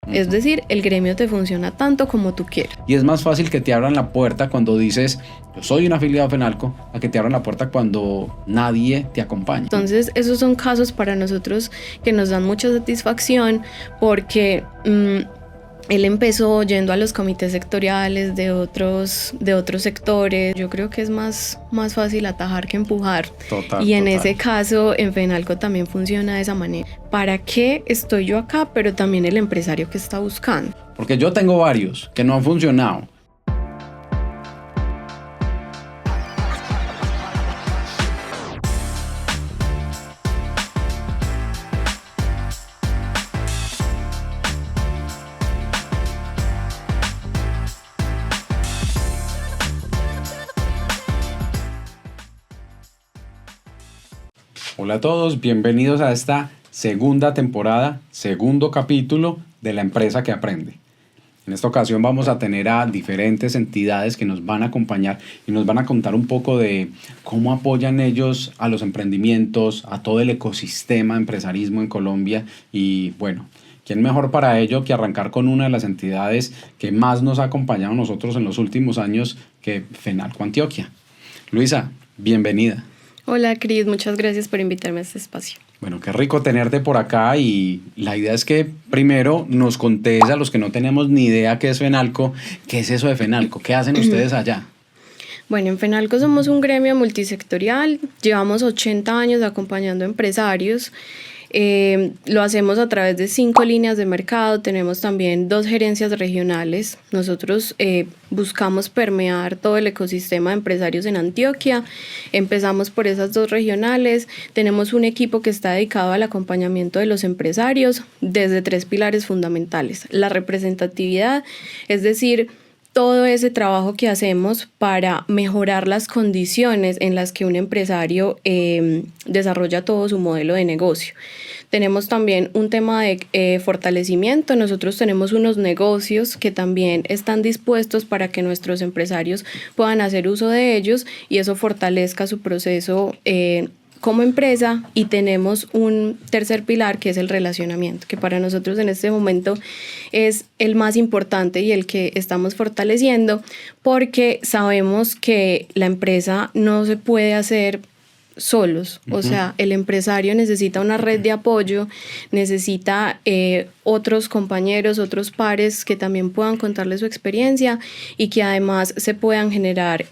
Es decir, el gremio te funciona tanto como tú quieras. Y es más fácil que te abran la puerta cuando dices, yo soy un afiliado a FENALCO, a que te abran la puerta cuando nadie te acompaña. Entonces, esos son casos para nosotros que nos dan mucha satisfacción porque él empezó yendo a los comités sectoriales de otros sectores. Yo creo que es más fácil atajar que empujar. Total. En ese caso, en FENALCO también funciona de esa manera. ¿Para qué estoy yo acá? Pero también el empresario que está buscando. Porque yo tengo varios que no han funcionado. Hola a todos, bienvenidos a esta segunda temporada, segundo capítulo de La Empresa que Aprende. En esta ocasión vamos a tener a diferentes entidades que nos van a acompañar y nos van a contar un poco de cómo apoyan ellos a los emprendimientos, a todo el ecosistema de empresarismo en Colombia. Y bueno, ¿quién mejor para ello que arrancar con una de las entidades que más nos ha acompañado a nosotros en los últimos años, que FENALCO Antioquia? Luisa, bienvenida. Hola Cris, muchas gracias por invitarme a este espacio. Bueno, qué rico tenerte por acá y la idea es que primero nos contés a los que no tenemos ni idea qué es FENALCO, qué es eso de FENALCO, qué hacen ustedes allá. Bueno, en FENALCO somos un gremio multisectorial, llevamos 80 años acompañando empresarios. Lo hacemos a través de 5 líneas de mercado, tenemos también 2 gerencias regionales. Nosotros buscamos permear todo el ecosistema de empresarios en Antioquia. Empezamos por esas 2 regionales, tenemos un equipo que está dedicado al acompañamiento de los empresarios desde 3 pilares fundamentales: la representatividad, es decir, todo ese trabajo que hacemos para mejorar las condiciones en las que un empresario desarrolla todo su modelo de negocio. Tenemos también un tema de fortalecimiento. Nosotros tenemos unos negocios que también están dispuestos para que nuestros empresarios puedan hacer uso de ellos y eso fortalezca su proceso como empresa. Y tenemos un tercer pilar que es el relacionamiento, que para nosotros en este momento es el más importante y el que estamos fortaleciendo, porque sabemos que la empresa no se puede hacer solos. O sea, el empresario necesita una red de apoyo, necesita otros compañeros, otros pares que también puedan contarle su experiencia y que además se puedan generar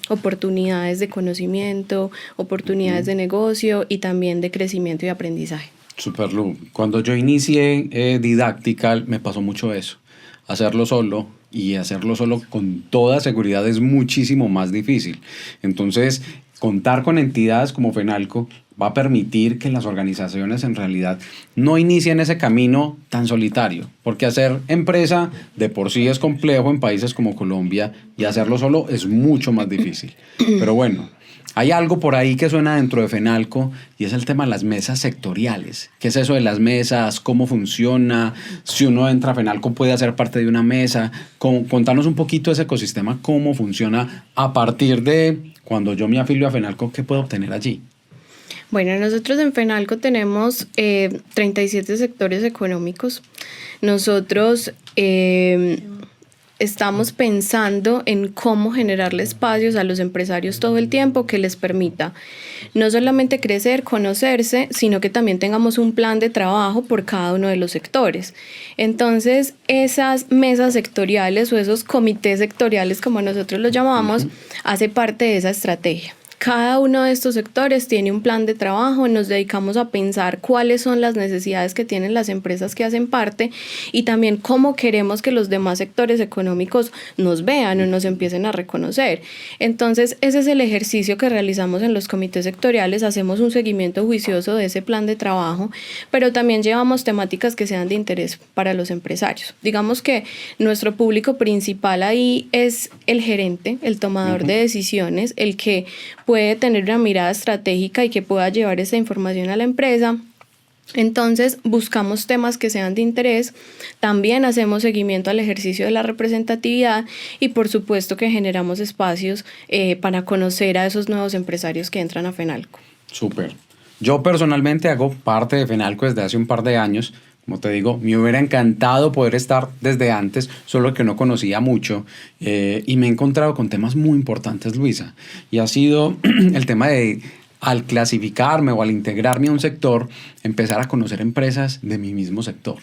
oportunidades de conocimiento, oportunidades de negocio y también de crecimiento y aprendizaje. Super, Lu. Cuando yo inicié Didactical me pasó mucho eso. Hacerlo solo y hacerlo solo con toda seguridad es muchísimo más difícil. Entonces, contar con entidades como FENALCO va a permitir que las organizaciones en realidad no inicien ese camino tan solitario, porque hacer empresa de por sí es complejo en países como Colombia y hacerlo solo es mucho más difícil. Pero bueno, hay algo por ahí que suena dentro de FENALCO y es el tema de las mesas sectoriales. ¿Qué es eso de las mesas? ¿Cómo funciona? Si uno entra a FENALCO, ¿puede hacer parte de una mesa? Contanos un poquito ese ecosistema, cómo funciona a partir de cuando yo me afilio a FENALCO, ¿qué puedo obtener allí? Bueno, nosotros en FENALCO tenemos 37 sectores económicos. Nosotros estamos pensando en cómo generarle espacios a los empresarios todo el tiempo que les permita no solamente crecer, conocerse, sino que también tengamos un plan de trabajo por cada uno de los sectores. Entonces, esas mesas sectoriales o esos comités sectoriales, como nosotros los llamamos, hace parte de esa estrategia. Cada uno de estos sectores tiene un plan de trabajo, nos dedicamos a pensar cuáles son las necesidades que tienen las empresas que hacen parte y también cómo queremos que los demás sectores económicos nos vean o nos empiecen a reconocer. Entonces, ese es el ejercicio que realizamos en los comités sectoriales, hacemos un seguimiento juicioso de ese plan de trabajo, pero también llevamos temáticas que sean de interés para los empresarios. Digamos que nuestro público principal ahí es el gerente, el tomador de decisiones, el que puede tener una mirada estratégica y que pueda llevar esa información a la empresa. Entonces buscamos temas que sean de interés, también hacemos seguimiento al ejercicio de la representatividad y por supuesto que generamos espacios para conocer a esos nuevos empresarios que entran a FENALCO. Súper. Yo personalmente hago parte de FENALCO desde hace un par de años, Como te digo, me hubiera encantado poder estar desde antes, solo que no conocía mucho y me he encontrado con temas muy importantes, Luisa. Y ha sido el tema de, al clasificarme o al integrarme a un sector, empezar a conocer empresas de mi mismo sector.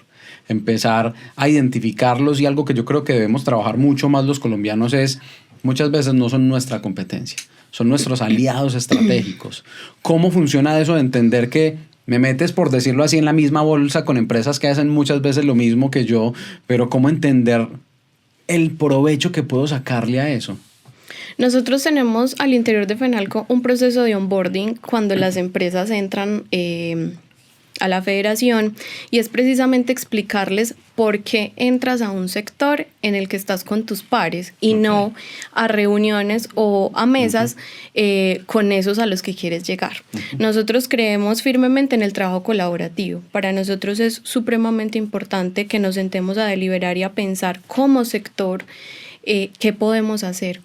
Empezar a identificarlos, y algo que yo creo que debemos trabajar mucho más los colombianos es, muchas veces no son nuestra competencia, son nuestros aliados estratégicos. ¿Cómo funciona eso de entender que me metes, por decirlo así, en la misma bolsa con empresas que hacen muchas veces lo mismo que yo, pero cómo entender el provecho que puedo sacarle a eso? Nosotros tenemos al interior de FENALCO un proceso de onboarding cuando las empresas entran a la federación, y es precisamente explicarles por qué entras a un sector en el que estás con tus pares y no a reuniones o a mesas con esos a los que quieres llegar. Nosotros creemos firmemente en el trabajo colaborativo. Para nosotros es supremamente importante que nos sentemos a deliberar y a pensar como sector qué podemos hacer,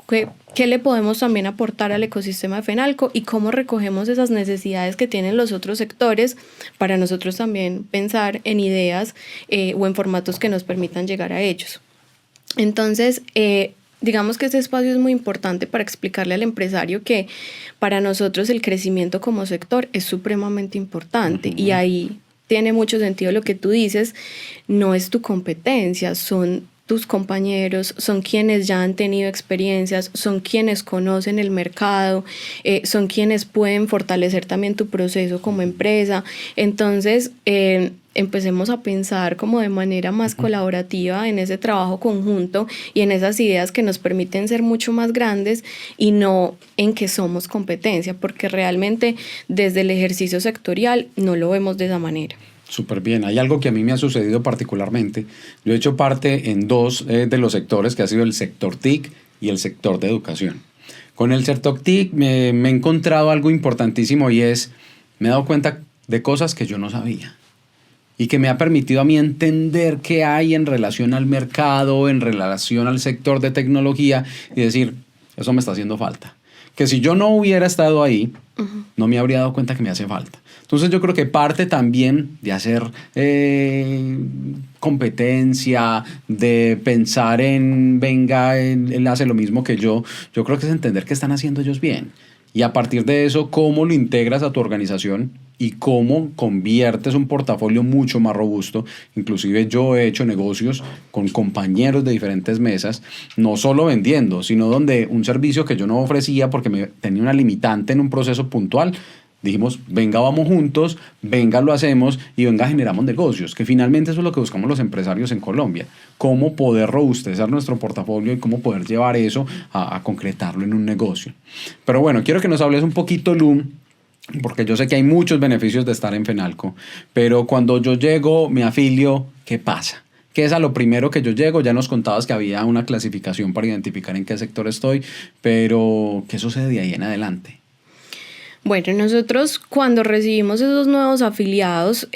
qué le podemos también aportar al ecosistema de FENALCO y cómo recogemos esas necesidades que tienen los otros sectores para nosotros también pensar en ideas o en formatos que nos permitan llegar a ellos. Entonces, digamos que este espacio es muy importante para explicarle al empresario que para nosotros el crecimiento como sector es supremamente importante. Y ahí tiene mucho sentido lo que tú dices, no es tu competencia, son tus compañeros, son quienes ya han tenido experiencias, son quienes conocen el mercado, son quienes pueden fortalecer también tu proceso como empresa. Entonces, empecemos a pensar como de manera más colaborativa en ese trabajo conjunto y en esas ideas que nos permiten ser mucho más grandes, y no en que somos competencia, porque realmente desde el ejercicio sectorial no lo vemos de esa manera. Súper bien. Hay algo que a mí me ha sucedido particularmente. Yo he hecho parte en dos de los sectores, que ha sido el sector TIC y el sector de educación. Con el sector TIC me he encontrado algo importantísimo, y es, me he dado cuenta de cosas que yo no sabía y que me ha permitido a mí entender qué hay en relación al mercado, en relación al sector de tecnología, y decir, eso me está haciendo falta. Que si yo no hubiera estado ahí, no me habría dado cuenta que me hace falta. Entonces yo creo que parte también de hacer competencia, de pensar en, venga, él hace lo mismo que yo creo que es entender que están haciendo ellos bien. Y a partir de eso, cómo lo integras a tu organización y cómo conviertes un portafolio mucho más robusto. Inclusive yo he hecho negocios con compañeros de diferentes mesas, no solo vendiendo, sino donde un servicio que yo no ofrecía porque tenía una limitante en un proceso puntual, dijimos, venga, vamos juntos, venga, lo hacemos, y venga, generamos negocios, que finalmente eso es lo que buscamos los empresarios en Colombia, cómo poder robustecer nuestro portafolio y cómo poder llevar eso a concretarlo en un negocio. Pero bueno, quiero que nos hables un poquito, Lu, porque yo sé que hay muchos beneficios de estar en FENALCO, pero cuando yo llego, me afilio, ¿qué pasa? ¿Qué es a lo primero que yo llego? Ya nos contabas que había una clasificación para identificar en qué sector estoy, pero ¿qué sucede de ahí en adelante? Bueno, nosotros cuando recibimos esos nuevos afiliados,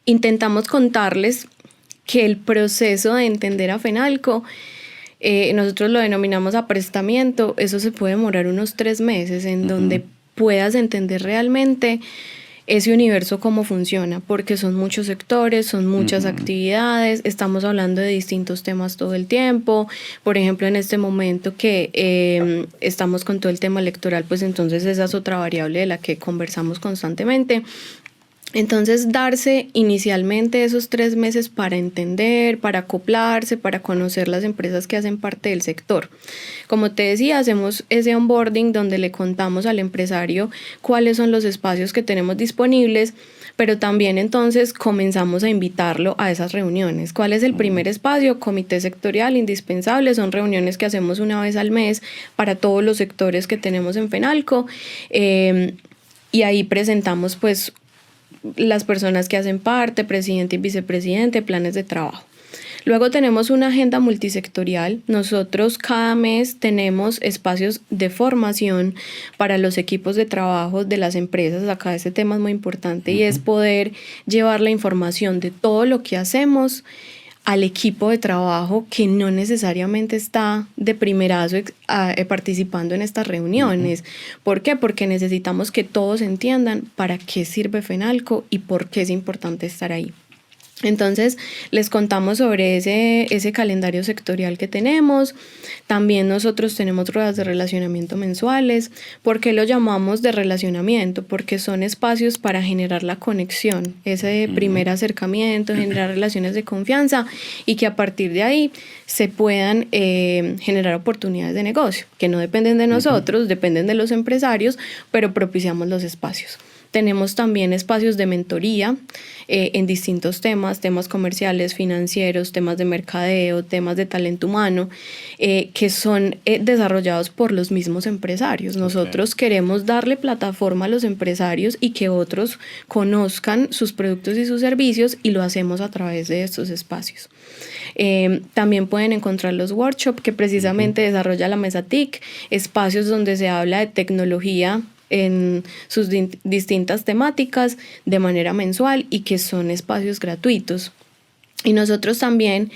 intentamos contarles que el proceso de entender a FENALCO, nosotros lo denominamos aprestamiento, eso se puede demorar unos 3 meses en donde puedas entender realmente ese universo cómo funciona, porque son muchos sectores, son muchas actividades, estamos hablando de distintos temas todo el tiempo. Por ejemplo, en este momento que estamos con todo el tema electoral, pues entonces esa es otra variable de la que conversamos constantemente. Entonces, darse inicialmente esos 3 meses para entender, para acoplarse, para conocer las empresas que hacen parte del sector. Como te decía, hacemos ese onboarding donde le contamos al empresario cuáles son los espacios que tenemos disponibles, pero también entonces comenzamos a invitarlo a esas reuniones. ¿Cuál es el primer espacio? Comité sectorial indispensable, son reuniones que hacemos una vez al mes para todos los sectores que tenemos en FENALCO, y ahí presentamos pues las personas que hacen parte, presidente y vicepresidente, planes de trabajo. Luego tenemos una agenda multisectorial. Nosotros cada mes tenemos espacios de formación para los equipos de trabajo de las empresas. Acá ese tema es muy importante y es poder llevar la información de todo lo que hacemos al equipo de trabajo que no necesariamente está de primerazo participando en estas reuniones. ¿Por qué? Porque necesitamos que todos entiendan para qué sirve FENALCO y por qué es importante estar ahí. Entonces les contamos sobre ese calendario sectorial que tenemos. También nosotros tenemos ruedas de relacionamiento mensuales. ¿Por qué lo llamamos de relacionamiento? Porque son espacios para generar la conexión, ese primer acercamiento, generar relaciones de confianza y que a partir de ahí se puedan generar oportunidades de negocio, que no dependen de nosotros, dependen de los empresarios, pero propiciamos los espacios. Tenemos también espacios de mentoría en distintos temas comerciales, financieros, temas de mercadeo, temas de talento humano, que son desarrollados por los mismos empresarios. Nosotros queremos darle plataforma a los empresarios y que otros conozcan sus productos y sus servicios, y lo hacemos a través de estos espacios. También pueden encontrar los workshops que precisamente desarrolla la Mesa TIC, espacios donde se habla de tecnología en sus distintas temáticas de manera mensual y que son espacios gratuitos. Y nosotros también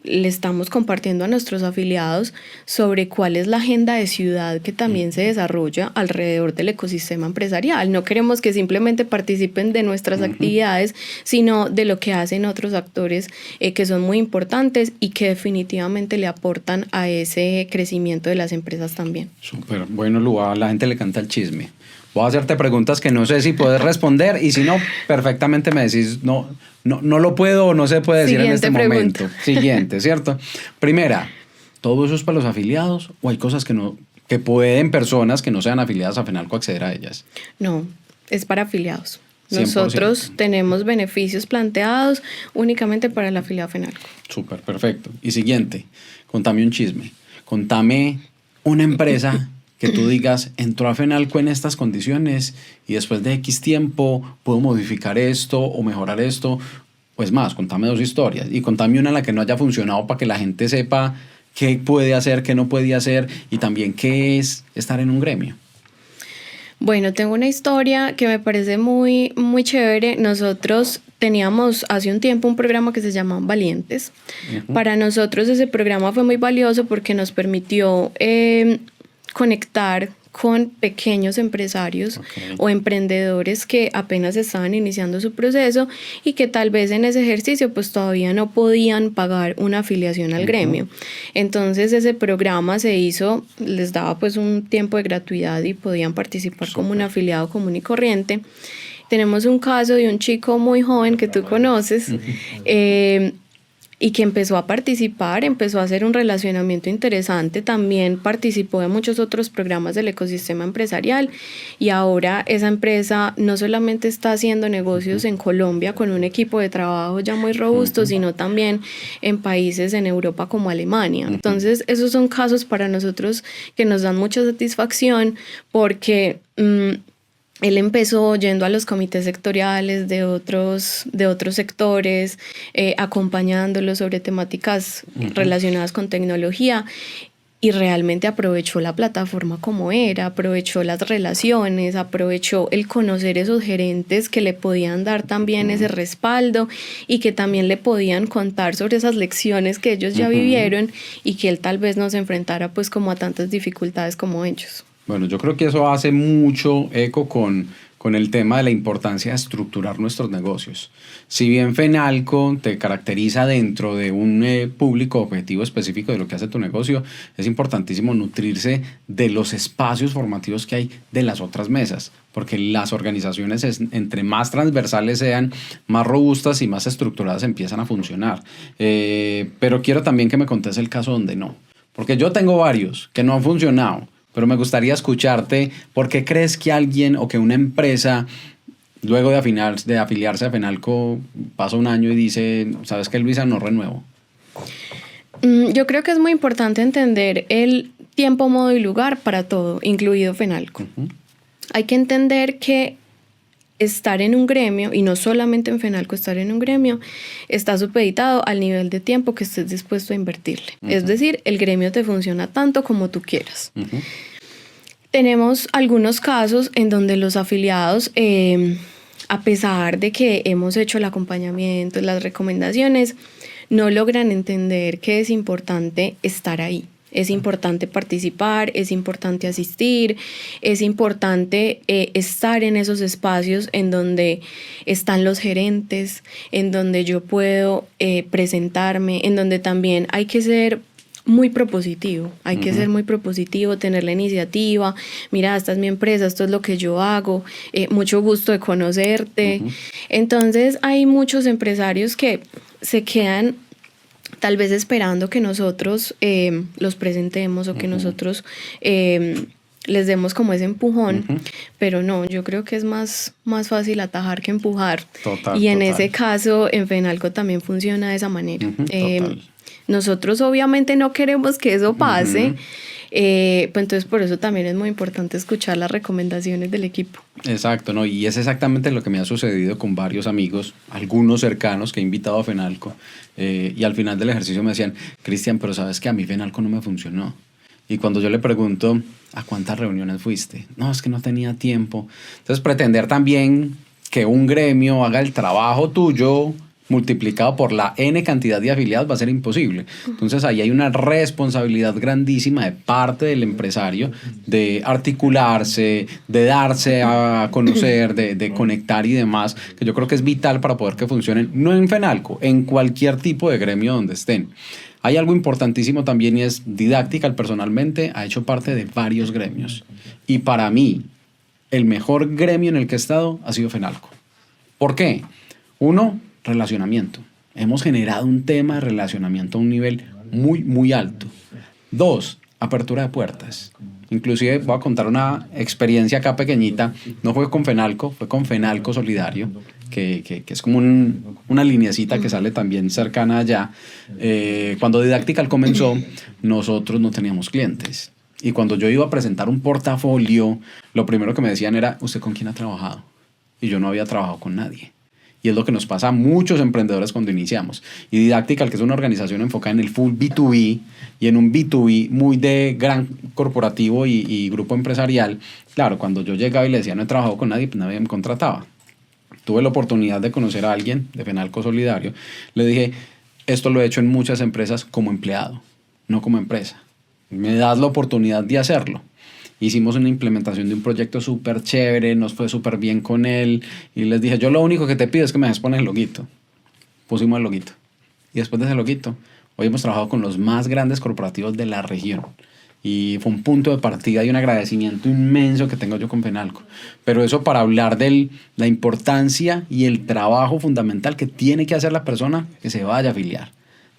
le estamos compartiendo a nuestros afiliados sobre cuál es la agenda de ciudad que también se desarrolla alrededor del ecosistema empresarial. No queremos que simplemente participen de nuestras actividades, sino de lo que hacen otros actores que son muy importantes y que definitivamente le aportan a ese crecimiento de las empresas también. Súper. Bueno, Lua, a la gente le canta el chisme. Voy a hacerte preguntas que no sé si puedes responder, y si no, perfectamente me decís, no lo puedo o no se puede decir Siguiente en este pregunta. momento. Siguiente, ¿cierto? Primera, ¿todo eso es para los afiliados o hay cosas que pueden personas que no sean afiliadas a FENALCO acceder a ellas? No, es para afiliados. 100%. Nosotros tenemos beneficios planteados únicamente para el afiliado FENALCO. Súper, perfecto. Y siguiente, contame un chisme. Contame una empresa que tú digas, entró a FENALCO en estas condiciones y después de X tiempo puedo modificar esto o mejorar esto. Pues más, contame 2 historias y contame una en la que no haya funcionado para que la gente sepa qué puede hacer, qué no puede hacer, y también qué es estar en un gremio. Bueno, tengo una historia que me parece muy, muy chévere. Nosotros teníamos hace un tiempo un programa que se llama Valientes. Para nosotros ese programa fue muy valioso porque nos permitió conectar con pequeños empresarios o emprendedores que apenas estaban iniciando su proceso y que tal vez en ese ejercicio pues todavía no podían pagar una afiliación al gremio. Entonces ese programa se hizo, les daba pues un tiempo de gratuidad y podían participar como un afiliado común y corriente. Tenemos un caso de un chico muy joven que tú conoces, y que empezó a participar, empezó a hacer un relacionamiento interesante, también participó de muchos otros programas del ecosistema empresarial, y ahora esa empresa no solamente está haciendo negocios en Colombia con un equipo de trabajo ya muy robusto, sino también en países en Europa como Alemania. Entonces esos son casos para nosotros que nos dan mucha satisfacción porque él empezó yendo a los comités sectoriales de otros sectores, acompañándolos sobre temáticas relacionadas con tecnología, y realmente aprovechó la plataforma como era, aprovechó las relaciones, aprovechó el conocer esos gerentes que le podían dar también ese respaldo y que también le podían contar sobre esas lecciones que ellos ya vivieron y que él tal vez no se enfrentara pues como a tantas dificultades como ellos. Bueno, yo creo que eso hace mucho eco con el tema de la importancia de estructurar nuestros negocios. Si bien FENALCO te caracteriza dentro de un público objetivo específico de lo que hace tu negocio, es importantísimo nutrirse de los espacios formativos que hay de las otras mesas, porque las organizaciones, entre más transversales sean, más robustas y más estructuradas empiezan a funcionar. Pero quiero también que me contes el caso donde no, porque yo tengo varios que no han funcionado. Pero me gustaría escucharte, ¿por qué crees que alguien o que una empresa, luego de afiliarse a FENALCO, pasa un año y dice, ¿sabes qué, Luisa? No renuevo. Yo creo que es muy importante entender el tiempo, modo y lugar para todo, incluido FENALCO. Hay que entender que estar en un gremio, y no solamente en FENALCO, estar en un gremio, está supeditado al nivel de tiempo que estés dispuesto a invertirle. Es decir, el gremio te funciona tanto como tú quieras. Tenemos algunos casos en donde los afiliados, a pesar de que hemos hecho el acompañamiento, las recomendaciones, no logran entender que es importante estar ahí. Es importante participar, es importante asistir, es importante estar en esos espacios en donde están los gerentes, en donde yo puedo presentarme, en donde también hay que ser muy propositivo, hay que ser muy propositivo, tener la iniciativa, mira, esta es mi empresa, esto es lo que yo hago, mucho gusto de conocerte. Entonces hay muchos empresarios que se quedan tal vez esperando que nosotros los presentemos o que nosotros les demos como ese empujón, pero no, yo creo que es más fácil atajar que empujar. Total, y en total. ese caso, en Fenalco también funciona de esa manera. Total. Nosotros obviamente no queremos que eso pase, pues entonces por eso también es muy importante escuchar las recomendaciones del equipo. Exacto, ¿no? Y es exactamente lo que me ha sucedido con varios amigos, algunos cercanos que he invitado a Fenalco, y al final del ejercicio me decían, Cristian, pero sabes que a mí Fenalco no me funcionó. Y cuando yo le pregunto, ¿a cuántas reuniones fuiste? No, es que no tenía tiempo. Entonces pretender también que un gremio haga el trabajo tuyo multiplicado por la N cantidad de afiliados va a ser imposible. Entonces ahí hay una responsabilidad grandísima de parte del empresario de articularse, de darse a conocer, de conectar y demás, que yo creo que es vital para poder que funcionen, no en Fenalco, en cualquier tipo de gremio donde estén. Hay algo importantísimo también y es Didactical personalmente ha hecho parte de varios gremios y para mí el mejor gremio en el que he estado ha sido Fenalco. ¿Por qué? Uno, relacionamiento. Hemos generado un tema de relacionamiento a un nivel muy alto. Dos, apertura de puertas. Inclusive voy a contar una experiencia acá pequeñita. No fue con Fenalco, fue con Fenalco Solidario, que es como una lineecita que sale también cercana allá. Cuando Didactical comenzó, nosotros no teníamos clientes. Y cuando yo iba a presentar un portafolio, lo primero que me decían era, ¿usted con quién ha trabajado? Y yo no había trabajado con nadie. Y es lo que nos pasa a muchos emprendedores cuando iniciamos. Y Didactical, que es una organización enfocada en el full B2B y en un B2B muy de gran corporativo y grupo empresarial, claro, cuando yo llegaba y le decía no he trabajado con nadie, pues nadie me contrataba. Tuve la oportunidad de conocer a alguien de Fenalco Solidario. Le dije, esto lo he hecho en muchas empresas como empleado, no como empresa. ¿Me das la oportunidad de hacerlo? Hicimos una implementación de un proyecto súper chévere, nos fue súper bien con él y les dije, yo lo único que te pido es que me dejes poner el loguito. Pusimos el loguito. Y después de ese loguito, hoy hemos trabajado con los más grandes corporativos de la región. Y fue un punto de partida y un agradecimiento inmenso que tengo yo con Fenalco. Pero eso para hablar de la importancia y el trabajo fundamental que tiene que hacer la persona que se vaya a afiliar.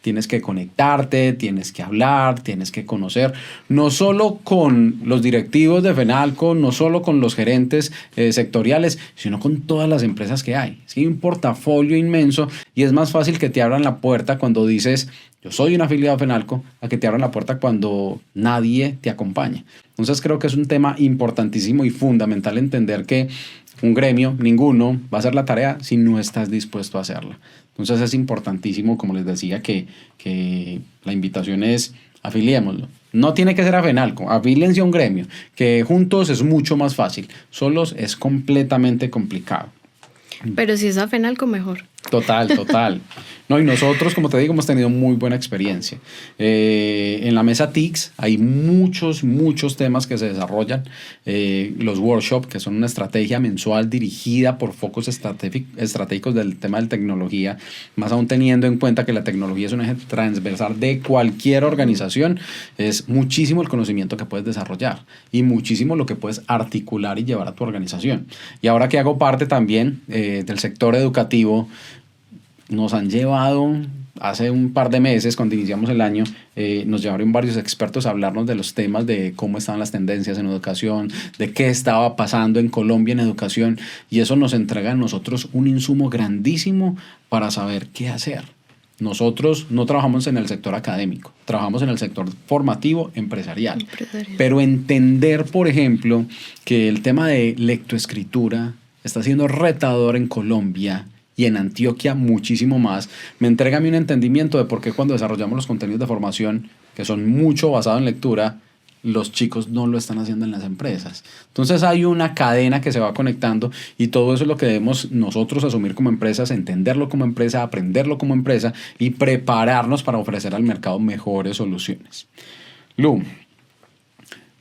Tienes que conectarte, tienes que hablar, tienes que conocer, no solo con los directivos de Fenalco, no solo con los gerentes sectoriales, sino con todas las empresas que hay. Es que hay un portafolio inmenso y es más fácil que te abran la puerta cuando dices, yo soy un afiliado de Fenalco, a que te abran la puerta cuando nadie te acompaña. Entonces creo que es un tema importantísimo y fundamental entender que un gremio, ninguno, va a hacer la tarea si no estás dispuesto a hacerla. Entonces es importantísimo, como les decía, que la invitación es afiliémoslo. No tiene que ser a Fenalco, afíliense a un gremio, que juntos es mucho más fácil, solos es completamente complicado. Pero si es a Fenalco, mejor. Total. No, y nosotros, como te digo, hemos tenido muy buena experiencia. En la mesa TICS hay muchos temas que se desarrollan. Los workshops, que son una estrategia mensual dirigida por focos estratégicos del tema de tecnología, más aún teniendo en cuenta que la tecnología es un eje transversal de cualquier organización, es muchísimo el conocimiento que puedes desarrollar y muchísimo lo que puedes articular y llevar a tu organización. Y ahora que hago parte también del sector educativo, nos han llevado, hace un par de meses, cuando iniciamos el año, nos llevaron varios expertos a hablarnos de los temas de cómo estaban las tendencias en educación, de qué estaba pasando en Colombia en educación, y eso nos entrega a nosotros un insumo grandísimo para saber qué hacer. Nosotros no trabajamos en el sector académico, trabajamos en el sector formativo empresarial. Pero entender, por ejemplo, que el tema de lectoescritura está siendo retador en Colombia y en Antioquia muchísimo más, me entrega a mí un entendimiento de por qué cuando desarrollamos los contenidos de formación, que son mucho basados en lectura, los chicos no lo están haciendo en las empresas. Entonces hay una cadena que se va conectando y todo eso es lo que debemos nosotros asumir como empresas, entenderlo como empresa, aprenderlo como empresa y prepararnos para ofrecer al mercado mejores soluciones. Lu,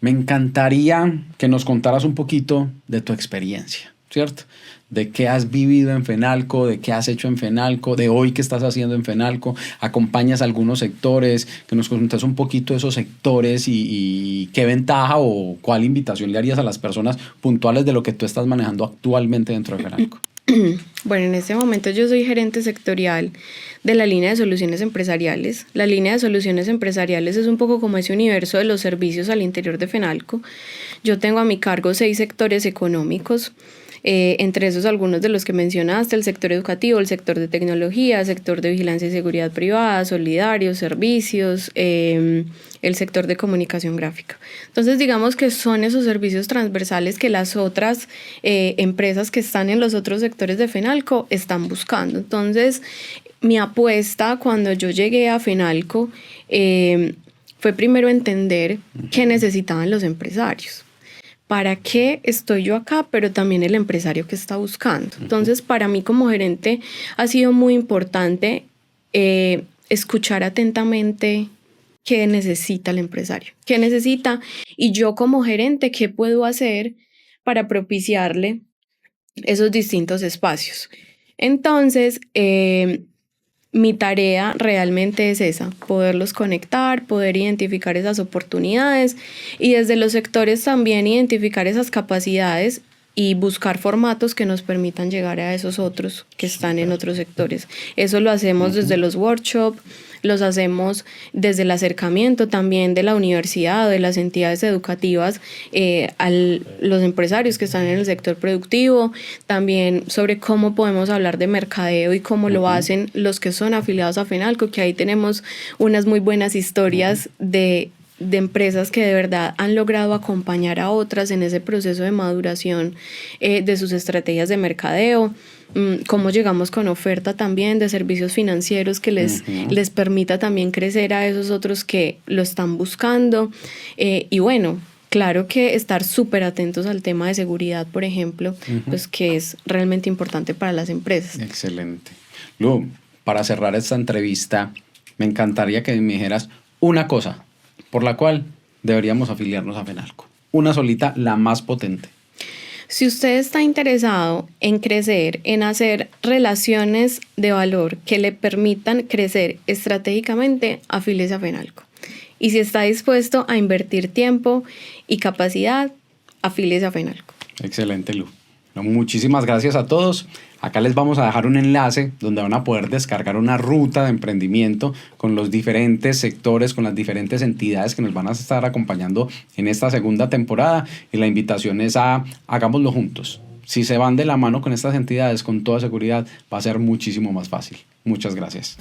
me encantaría que nos contaras un poquito de tu experiencia, ¿cierto? De qué has vivido en Fenalco, de qué has hecho en Fenalco, de hoy qué estás haciendo en Fenalco, acompañas a algunos sectores, que nos contes un poquito de esos sectores y qué ventaja o cuál invitación le harías a las personas puntuales de lo que tú estás manejando actualmente dentro de Fenalco. Bueno, en este momento yo soy gerente sectorial de la línea de soluciones empresariales. La línea de soluciones empresariales es un poco como ese universo de los servicios al interior de Fenalco. Yo tengo a mi cargo 6 sectores económicos, entre esos algunos de los que mencionaste: el sector educativo, el sector de tecnología, el sector de vigilancia y seguridad privada, solidarios, servicios, el sector de comunicación gráfica. Entonces, digamos que son esos servicios transversales que las otras empresas que están en los otros sectores de Fenalco están buscando. Entonces, mi apuesta cuando yo llegué a Fenalco fue primero entender qué necesitaban los empresarios. ¿Para qué estoy yo acá? Pero también el empresario que está buscando. Entonces, para mí como gerente ha sido muy importante escuchar atentamente qué necesita el empresario, qué necesita, y yo como gerente, qué puedo hacer para propiciarle esos distintos espacios. Entonces, mi tarea realmente es esa: poderlos conectar, poder identificar esas oportunidades y desde los sectores también identificar esas capacidades y buscar formatos que nos permitan llegar a esos otros que están en otros sectores. Eso lo hacemos desde los workshops, los hacemos desde el acercamiento también de la universidad o de las entidades educativas a los empresarios que están en el sector productivo, también sobre cómo podemos hablar de mercadeo y cómo lo hacen los que son afiliados a Fenalco, que ahí tenemos unas muy buenas historias de empresas que de verdad han logrado acompañar a otras en ese proceso de maduración de sus estrategias de mercadeo. Cómo llegamos con oferta también de servicios financieros que les permita también crecer a esos otros que lo están buscando. Y bueno, claro que estar súper atentos al tema de seguridad, por ejemplo, pues que es realmente importante para las empresas. Excelente. Lu, para cerrar esta entrevista, me encantaría que me dijeras una cosa por la cual deberíamos afiliarnos a Fenalco. Una solita, la más potente. Si usted está interesado en crecer, en hacer relaciones de valor que le permitan crecer estratégicamente, afíliese a Fenalco. Y si está dispuesto a invertir tiempo y capacidad, afíliese a Fenalco. Excelente, Lu. Muchísimas gracias a todos. Acá les vamos a dejar un enlace donde van a poder descargar una ruta de emprendimiento con los diferentes sectores, con las diferentes entidades que nos van a estar acompañando en esta segunda temporada. Y la invitación es a hagámoslo juntos. Si se van de la mano con estas entidades, con toda seguridad, va a ser muchísimo más fácil. Muchas gracias.